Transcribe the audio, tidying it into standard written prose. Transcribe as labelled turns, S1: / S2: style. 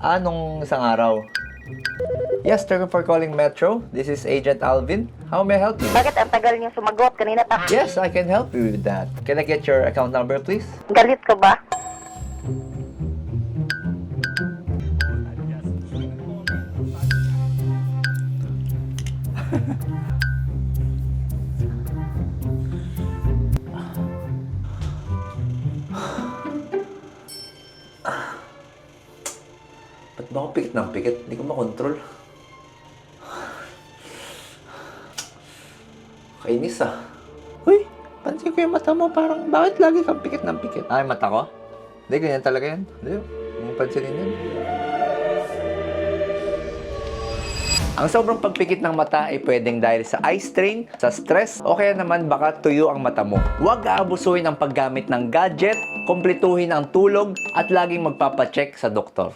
S1: Anong isang araw? Yes, thank you for calling Metro. This is Agent Alvin. How may I help you?
S2: Bakit ang tagal niyo sumagot? Kanina pa.
S1: Yes, I can help you with that. Can I get your account number, please?
S2: Galit ka ba?
S1: Ba't ba ako pikit ng pikit? Hindi ko makontrol. Kainis ah. Uy, pansin ko yung mata mo. Parang, bakit lagi kang pikit ng pikit? Ay, mata ko? Hindi, ganyan talaga yan. Hindi, huwag mong pansinin yan. Ang sobrang pagpikit ng mata ay pwedeng dahil sa eye strain, sa stress, o kaya naman baka tuyo ang mata mo. Huwag aabusuhin ang paggamit ng gadget, kumpletuhin ang tulog, at laging magpapacheck sa doktor.